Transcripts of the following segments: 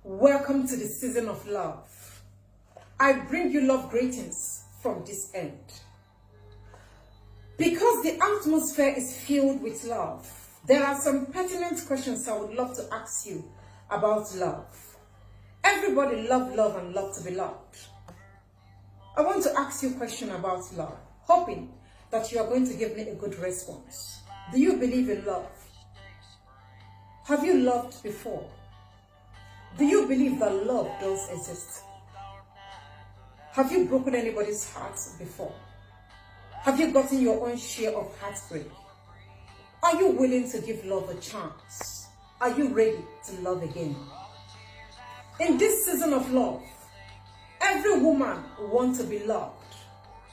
Welcome to the season of love. I bring you love greetings from this end. Because the atmosphere is filled with love, there are some pertinent questions I would love to ask you about love. Everybody loves love and loves to be loved. I want to ask you a question about love, hoping that you are going to give me a good response. Do you believe in love? Have you loved before? Do you believe that love does exist? Have you broken anybody's heart before? Have you gotten your own share of heartbreak? Are you willing to give love a chance? Are you ready to love again? In this season of love, every woman wants to be loved.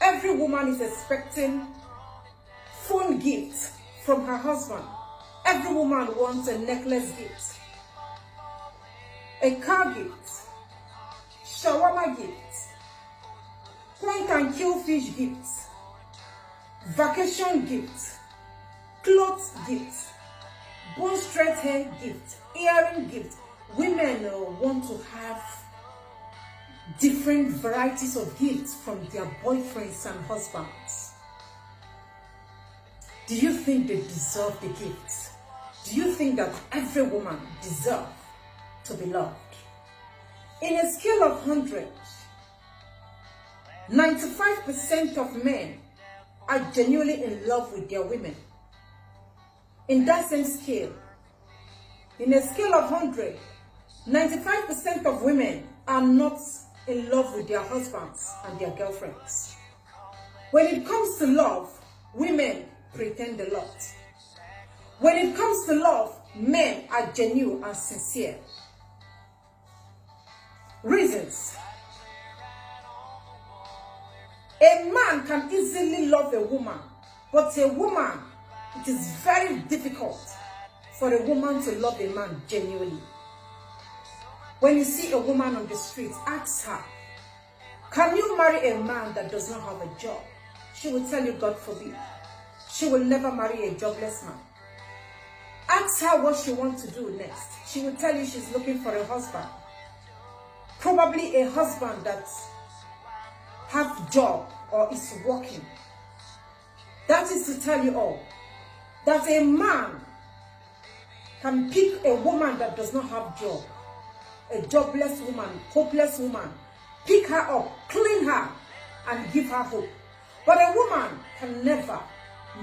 Every woman is expecting phone gifts from her husband. Every woman wants a necklace gift, a car gift, shawarma gift, point and kill fish gift, vacation gift, clothes gift, bone straight hair gift, earring gift. Women want to have different varieties of gifts from their boyfriends and husbands. Do you think they deserve the gifts? Do you think that every woman deserves to be loved? In a scale of 100, 95% of men are genuinely in love with their women. In that same scale, in a scale of 100, 95% of women are not in love with their husbands and their girlfriends. When it comes to love, women pretend a lot. When it comes to love, men are genuine and sincere. Reasons. A man can easily love a woman, but a woman, it is very difficult for a woman to love a man genuinely. When you see a woman on the street, ask her, can you marry a man that does not have a job? She will tell you, God forbid. She will never marry a jobless man. Ask her what she wants to do next. She will tell you she's looking for a husband. Probably a husband that has a job or is working. That is to tell you all that a man can pick a woman that does not have a job, a jobless woman, hopeless woman, pick her up, clean her, and give her hope. But a woman can never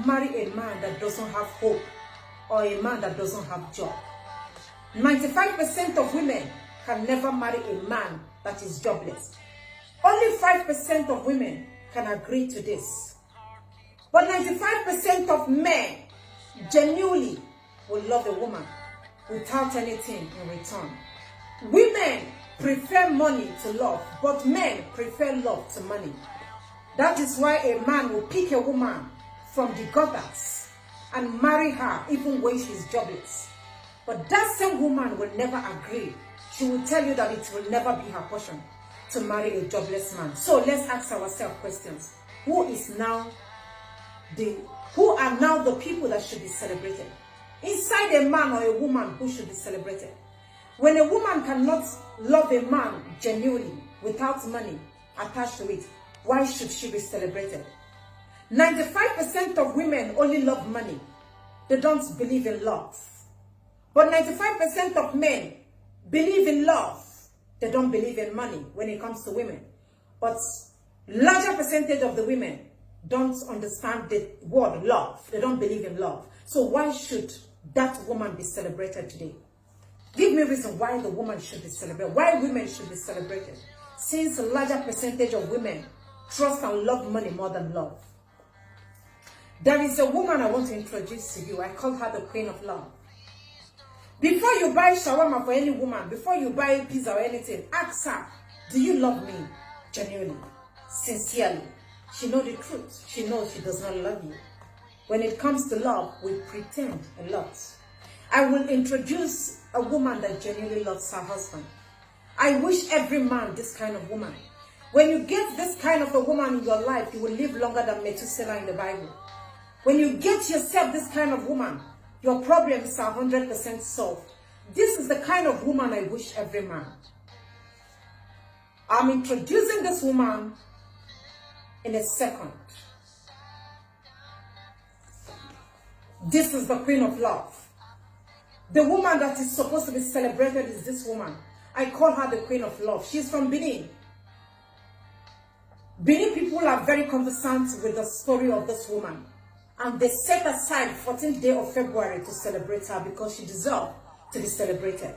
marry a man that doesn't have hope or a man that doesn't have a job. 95% of women can never marry a man that is jobless. Only 5% of women can agree to this. But 95% of men genuinely will love a woman without anything in return. Women prefer money to love, but men prefer love to money. That is why a man will pick a woman from the gutters and marry her even when she's jobless. But that same woman will never agree. She will tell you that it will never be her portion to marry a jobless man. So let's ask ourselves questions. Who are now the people that should be celebrated? Inside a man or a woman, who should be celebrated? When a woman cannot love a man genuinely without money attached to it, why should she be celebrated? 95% of women only love money. They don't believe in love. But 95% of men believe in love. They don't believe in money when it comes to women. But larger percentage of the women don't understand the word love. They don't believe in love. So why should that woman be celebrated today? Give me a reason why the woman should be celebrated. Why women should be celebrated. Since a larger percentage of women trust and love money more than love. There is a woman I want to introduce to you. I call her the Queen of Love. Before you buy shawarma for any woman, before you buy pizza or anything, ask her, do you love me genuinely, sincerely? She knows the truth. She knows she does not love you. When it comes to love, we pretend a lot. I will introduce a woman that genuinely loves her husband. I wish every man this kind of woman. When you get this kind of a woman in your life, you will live longer than Methuselah in the Bible. When you get yourself this kind of woman, your problems are 100% solved. This is the kind of woman I wish every man. I'm introducing this woman in a second. This is the Queen of Love. The woman that is supposed to be celebrated is this woman. I call her the Queen of Love. She's from Benin. Benin people are very conversant with the story of this woman. And they set aside 14th day of February to celebrate her because she deserves to be celebrated.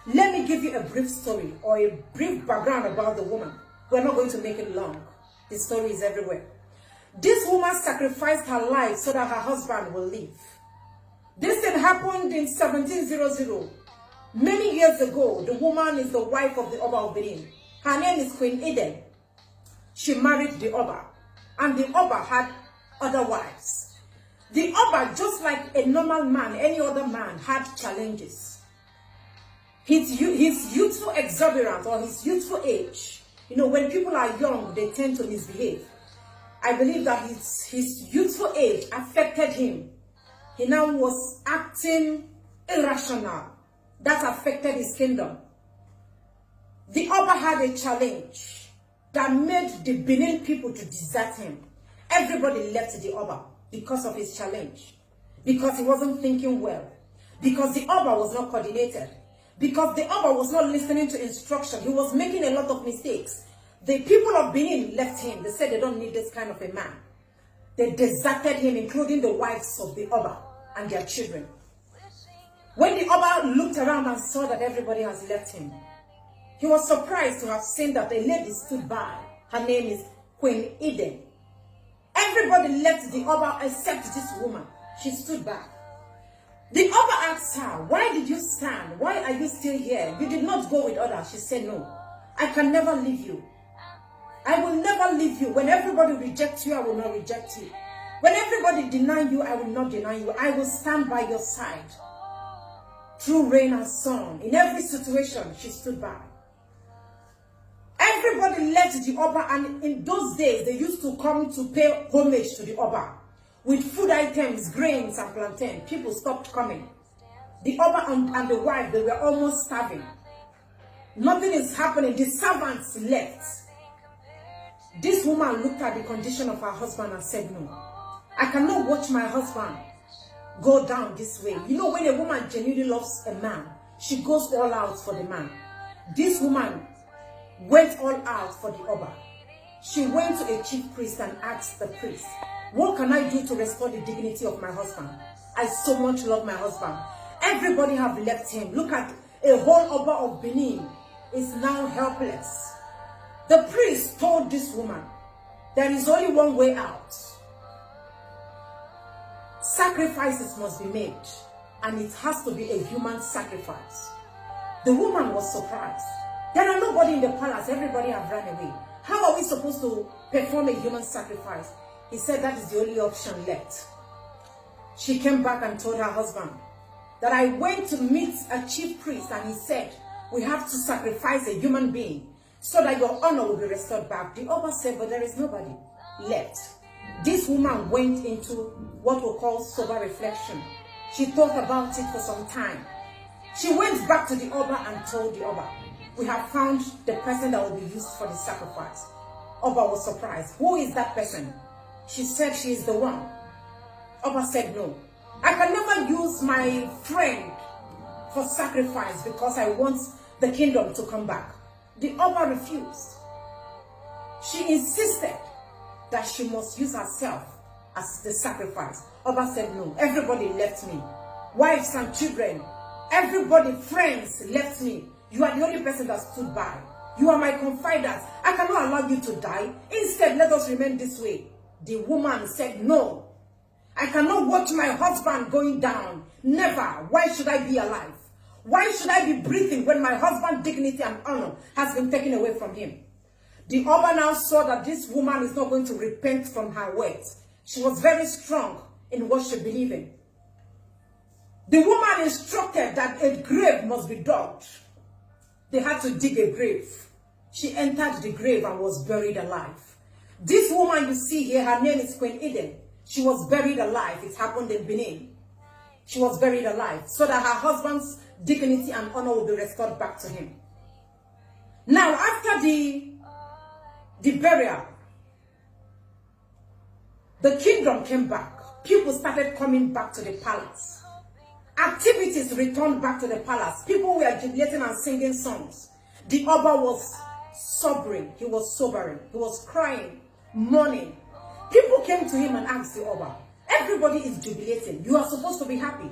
Let me give you a brief story or a brief background about the woman. We're not going to make it long. The story is everywhere. This woman sacrificed her life so that her husband will live. This thing happened in 1700. Many years ago, the woman is the wife of the Oba of Benin. Her name is Queen Eden. She married the Oba, and the Oba had other wives. The Oba, just like a normal man, any other man, had challenges. His youthful exuberance or his youthful age, you know, when people are young, they tend to misbehave. I believe that his youthful age affected him. He now was acting irrational. That affected his kingdom. The Oba had a challenge that made the Benin people to desert him. Everybody left the Oba because of his challenge. Because he wasn't thinking well. Because the Oba was not coordinated. Because the Oba was not listening to instruction. He was making a lot of mistakes. The people of Benin left him. They said they don't need this kind of a man. They deserted him, including the wives of the Oba and their children. When the Oba looked around and saw that everybody has left him, he was surprised to have seen that a lady stood by. Her name is Queen Eden. Everybody left the Oba except this woman. She stood back. The Oba asked her, why did you stand? Why are you still here? You did not go with others. She said, no, I can never leave you. I will never leave you. When everybody rejects you, I will not reject you. When everybody deny you, I will not deny you. I will stand by your side. Through rain and sun, in every situation, she stood by. Everybody left the Oba, and in those days, they used to come to pay homage to the Oba with food items, grains, and plantain. People stopped coming. The Oba and the wife, they were almost starving. Nothing is happening. The servants left. This woman looked at the condition of her husband and said, no, I cannot watch my husband go down this way. You know, when a woman genuinely loves a man, she goes all out for the man. This woman went all out for the Oba. She went to a chief priest and asked the priest, what can I do to restore the dignity of my husband? I so much love my husband. Everybody have left him. Look at a whole Oba of Benin is now helpless. The priest told this woman, there is only one way out. Sacrifices must be made, and it has to be a human sacrifice. The woman was surprised. There are nobody in the palace. Everybody have run away. How are we supposed to perform a human sacrifice? He said that is the only option left. She came back and told her husband that I went to meet a chief priest, and he said, we have to sacrifice a human being so that your honor will be restored back. The Oba said, but there is nobody left. This woman went into what we call sober reflection. She thought about it for some time. She went back to the Oba and told the Oba, we have found the person that will be used for the sacrifice. Oba was surprised. Who is that person? She said she is the one. Oba said, no, I can never use my friend for sacrifice because I want the kingdom to come back. The Oba refused. She insisted that she must use herself as the sacrifice. Oba said, no, everybody left me. Wives and children, everybody, friends left me. You are the only person that stood by. You are my confidant. I cannot allow you to die. Instead, let us remain this way. The woman said, no, I cannot watch my husband going down. Never. Why should I be alive? Why should I be breathing when my husband's dignity and honor has been taken away from him? The Oba now saw that this woman is not going to repent from her words. She was very strong in what she believed in. The woman instructed that a grave must be dug. They had to dig a grave. She entered the grave and was buried alive. This woman you see here, her name is Queen Eden. She was buried alive. It happened in Benin. She was buried alive so that her husband's dignity and honor will be restored back to him. Now, after the burial, the kingdom came back. People started coming back to the palace. Activities returned back to the palace. People were jubilating and singing songs. The Oba was sobering. He was sobering. He was crying, mourning. People came to him and asked the Oba, everybody is jubilating. You are supposed to be happy.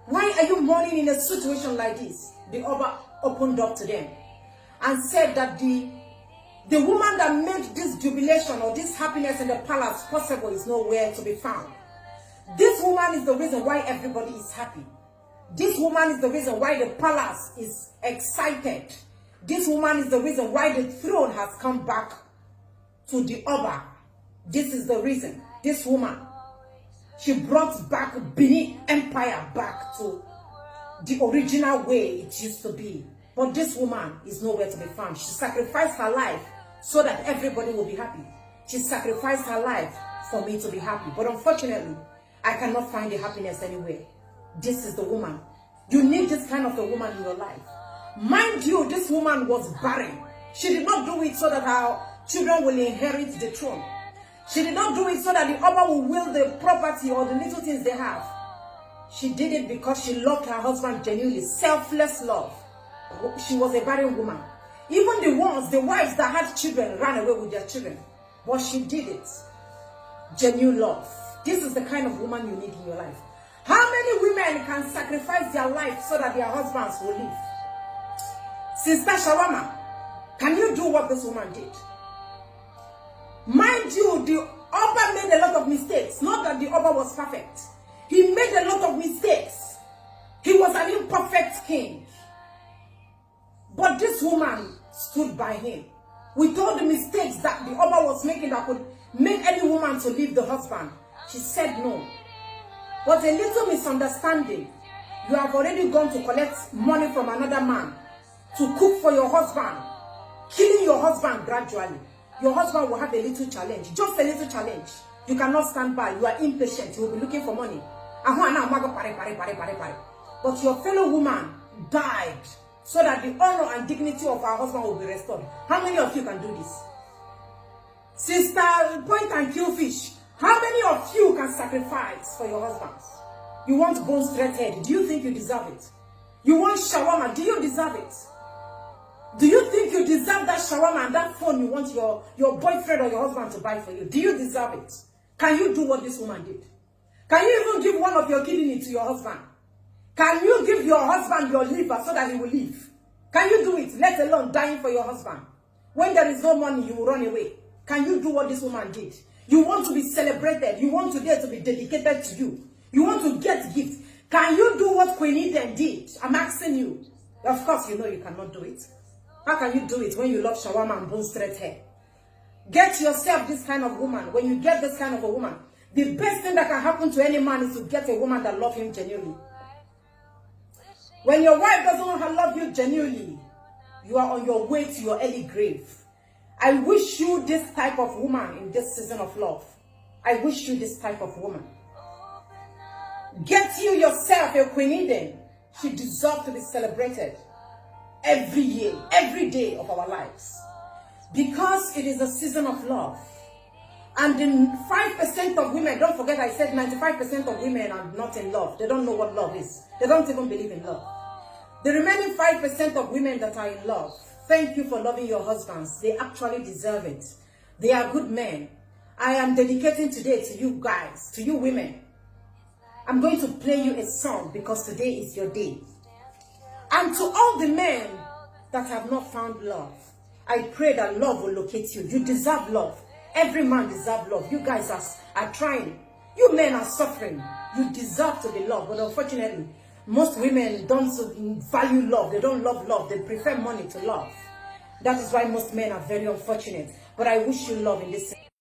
Why are you mourning in a situation like this? The Oba opened up to them and said that the woman that made this jubilation or this happiness in the palace possible is nowhere to be found. This woman is the reason why everybody is happy. This woman is the reason why the palace is excited. This woman is the reason why the throne has come back to the Oba. This is the reason. This woman, she brought back Benin Empire back to the original way it used to be. But this woman is nowhere to be found. She sacrificed her life so that everybody will be happy. She sacrificed her life for me to be happy. But unfortunately, I cannot find the happiness anywhere. This is the woman. You need this kind of a woman in your life. Mind you, this woman was barren. She did not do it so that her children will inherit the throne. She did not do it so that the Oba will will the property or the little things they have. She did it because she loved her husband genuinely. Selfless love. She was a barren woman. Even the wives that had children ran away with their children. But she did it. Genuine love. This is the kind of woman you need in your life. How many women can sacrifice their life so that their husbands will live? Sister Shawama, can you do what this woman did? Mind you, the Oba made a lot of mistakes. Not that the Oba was perfect. He made a lot of mistakes. He was an imperfect king. But this woman stood by him. With all the mistakes that the Oba was making that could make any woman to leave the husband, she said no. But a little misunderstanding. You have already gone to collect money from another man to cook for your husband, killing your husband gradually. Your husband will have a little challenge, just a little challenge. You cannot stand by. You are impatient. You will be looking for money. But your fellow woman died so that the honor and dignity of her husband will be restored. How many of you can do this? Sister Point and Killfish, how many of you can sacrifice for your husbands? You want bone straight head. Do you think you deserve it? You want shawarma. Do you deserve it? Do you think you deserve that shawarma and that phone you want your boyfriend or your husband to buy for you? Do you deserve it? Can you do what this woman did? Can you even give one of your kidney to your husband? Can you give your husband your liver so that he will live? Can you do it, let alone dying for your husband? When there is no money, you will run away. Can you do what this woman did? You want to be celebrated. You want today to be dedicated to you. You want to get gifts. Can you do what Queen Eden did? I'm asking you. Of course, you know you cannot do it. How can you do it when you love shawarma and bone straight hair? Get yourself this kind of woman. When you get this kind of a woman, the best thing that can happen to any man is to get a woman that loves him genuinely. When your wife doesn't love you genuinely, you are on your way to your early grave. I wish you this type of woman in this season of love. I wish you this type of woman. Get you yourself a Queen Eden. She deserves to be celebrated every year, every day of our lives. Because it is a season of love. And the 5% of women, don't forget I said 95% of women are not in love. They don't know what love is. They don't even believe in love. The remaining 5% of women that are in love, thank you for loving your husbands. They actually deserve it. They are good men. I am dedicating today to you guys, to you women. I'm going to play you a song because today is your day. And to all the men that have not found love, I pray that love will locate you. You deserve love. Every man deserves love. You guys are trying. You men are suffering. You deserve to be loved. But unfortunately, most women don't value love. They don't love love. They prefer money to love. That is why most men are very unfortunate. But I wish you love in this.